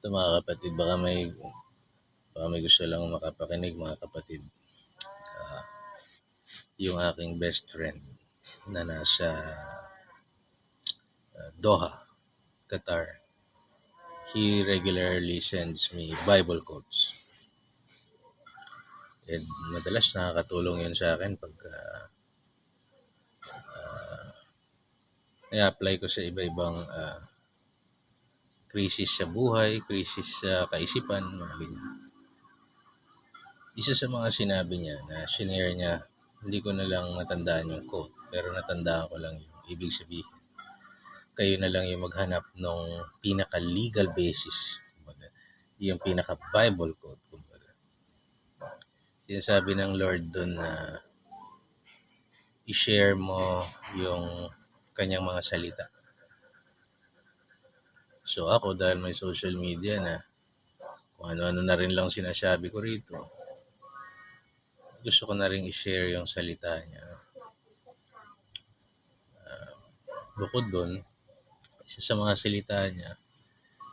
Ito mga kapatid, baka may gusto lang makapakinig mga kapatid. Yung aking best friend na nasa Doha, Qatar, he regularly sends me Bible quotes. And madalas nakakatulong yun sa akin pag i-apply ko sa iba-ibang krisis sa buhay, krisis sa kaisipan, mga ganyan. Isa sa mga sinabi niya na shinare niya, hindi ko na lang natandaan yung quote, pero natandaan ko lang yung ibig sabihin. Kayo na lang yung maghanap ng pinaka-legal basis. Kumbaga, yung pinaka-Bible quote. Kumbaga. Sinasabi ng Lord doon na i-share mo yung kanyang mga salita. So ako, dahil may social media na kung ano-ano na rin lang sinasabi ko rito, gusto ko na rin i-share yung salita niya. Bukod doon, isa sa mga salita niya,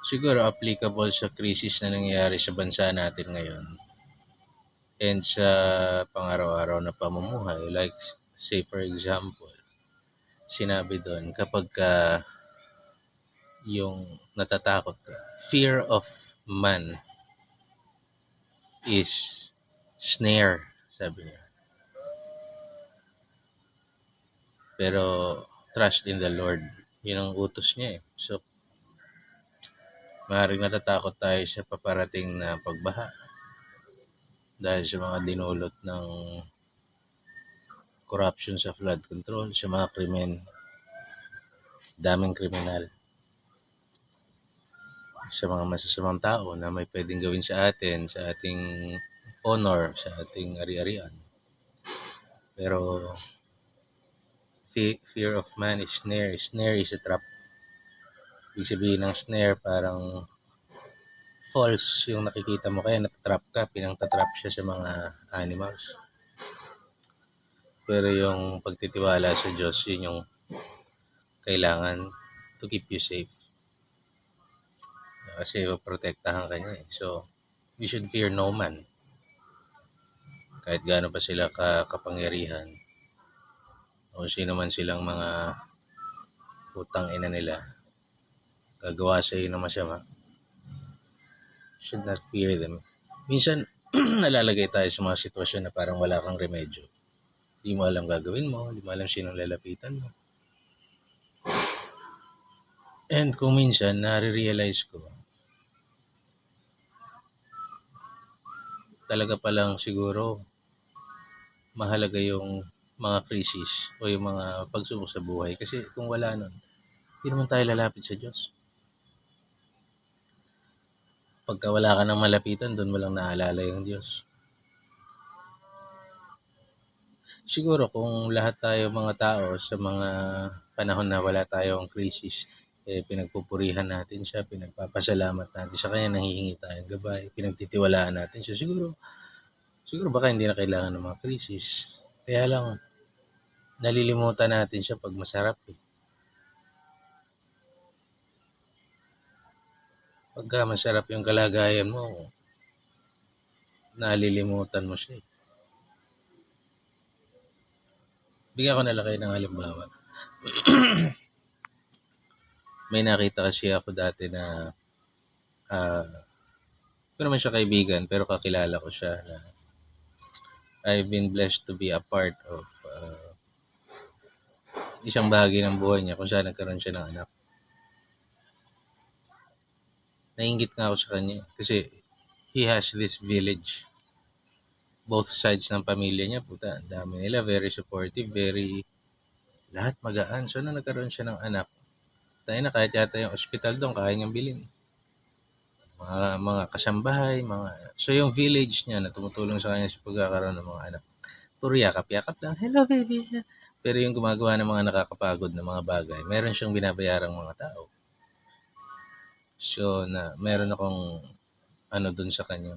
siguro applicable sa krisis na nangyayari sa bansa natin ngayon and sa pang-araw-araw na pamumuhay. Like, say for example, sinabi doon, kapag yung natatakot ka, fear of man is snare, sabi niya. Pero trust in the Lord, yun ang utos niya eh. So, maaaring natatakot tayo sa paparating na pagbaha dahil sa mga dinulot ng corruption sa flood control, sa mga krimen, daming kriminal, sa mga masasamang tao na may pwedeng gawin sa atin, sa ating honor, sa ating ari-arian. Pero fear of man is snare. Snare is a trap. Ibig sabihin ng snare, parang false yung nakikita mo, kaya natatrap ka, pinang-tatrap siya sa mga animals. Pero yung pagtitiwala sa Diyos, yun yung kailangan to keep you safe. Kasi protektahan ka niya eh. So, we should fear no man. Kahit gaano pa sila kapangyarihan, o sino man silang mga utang ina nila, gagawa sa iyo ng masama, should not fear them. Minsan, nalalagay tayo sa mga sitwasyon na parang wala kang remedyo. Hindi mo alam gagawin mo, hindi mo alam sinong lalapitan mo. And kung minsan, nare-realize ko, talaga palang siguro, mahalaga yung mga krisis o yung mga pagsubok sa buhay. Kasi kung wala nun, hindi naman tayo lalapit sa Diyos. Pagka wala ka nang malapitan, doon mo lang naalala yung Diyos. Siguro kung lahat tayo mga tao sa mga panahon na wala tayong krisis, pinagpupurihan natin siya, pinagpapasalamat natin sa kanya, nanghihingi tayong gabay, pinagtitiwalaan natin siya. Siguro baka hindi na kailangan ng mga krisis. Kaya lang, nalilimutan natin siya pag masarap eh. Pagka masarap yung kalagayan mo, nalilimutan mo siya eh. Bigyan ko na lang kayo ng halimbawa. May nakita kasi ako dati na hindi naman siya kaibigan, pero kakilala ko siya na I've been blessed to be a part of isang bahagi ng buhay niya kung saan nagkaroon siya ng anak. Nainggit nga ako sa kanya kasi he has this village. Both sides ng pamilya niya, puta, ang dami nila, very supportive, lahat magaan. So, nung nagkaroon siya ng anak, tayo na kahit yata yung ospital doon, kaya niyang bilhin. Mga kasambahay, so yung village niya na tumutulong sa kanya sa pagkakaroon ng mga anak, puro yakap-yakap lang, hello baby. Pero yung gumagawa ng mga nakakapagod na mga bagay, meron siyang binabayarang mga tao. So, meron akong dun sa kanya.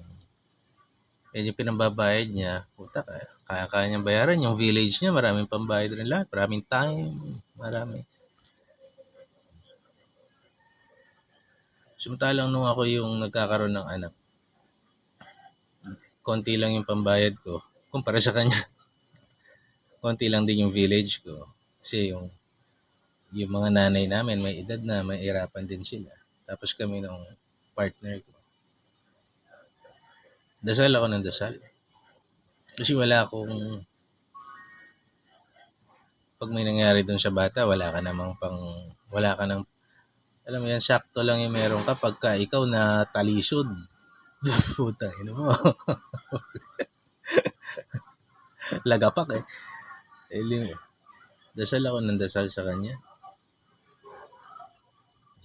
Yung pinambabayad niya, puta, kaya niyang bayaran. Yung village niya, maraming pambayad rin lahat. Maraming time, marami. Samantalang nung ako yung nagkakaroon ng anak, konti lang yung pambayad ko kumpara sa kanya. Konti lang din yung village ko. Kasi yung mga nanay namin may edad na, may irapan din sila. Tapos kami nung partner ko. Dasal ako ng dasal. Kasi pag may nangyari dun sa bata, wala ka nang, alam mo yan, sakto lang yung meron ka pagka ikaw na talisod. Puta, ino mo. Lagapak eh. Dasal ako ng dasal sa kanya.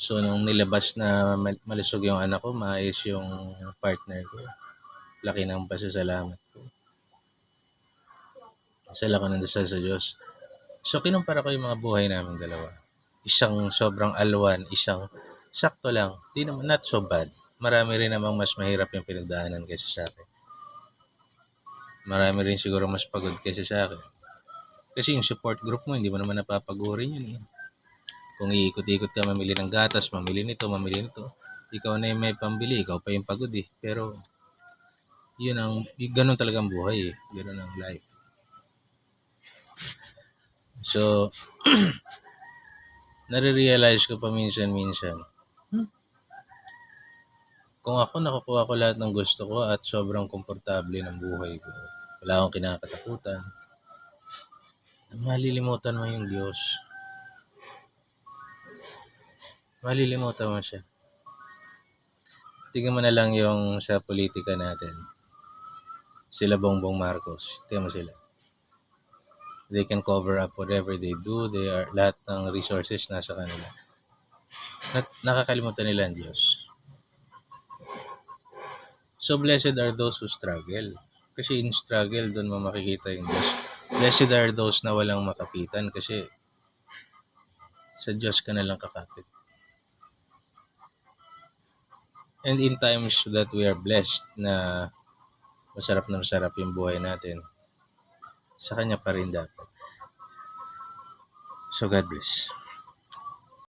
So, nung nilabas na malusog yung anak ko, maayos yung partner ko. Laki ng pasasalamat ko. Dasal ako ng dasal sa Diyos. So, kinumpara ko yung mga buhay namin dalawa. Isang sobrang alwan, isang sakto lang. Di naman, not so bad. Marami rin namang mas mahirap yung pinagdaanan kaysa sa akin. Marami rin siguro mas pagod kaysa sa akin. Kasi yung support group mo, hindi mo naman napapagurin yun eh. Kung iikot-ikot ka, mamili ng gatas, mamili nito. Ikaw na yung may pambili, ikaw pa yung pagod eh. Pero, ganun talagang buhay eh. Ganun ang life. So, nare-realize ko pa minsan-minsan, kung ako nakukuha ko lahat ng gusto ko at sobrang komportable ng buhay ko, wala akong kinakatakutan, malilimutan mo yung Diyos. Malilimutan mo siya. Tingnan mo na lang yung sa politika natin. Sila Bongbong Marcos. Tingnan mo sila. They can cover up whatever they do. Lahat ng resources nasa kanila. Nakakalimutan nila ang Diyos. So, blessed are those who struggle. Kasi in struggle, doon mo makikita yung Diyos. Blessed are those na walang makapitan kasi sa Diyos ka na lang kakapit. And in times that we are blessed na masarap na masarap yung buhay natin, sa Kanya pa rin dapat. So, God bless.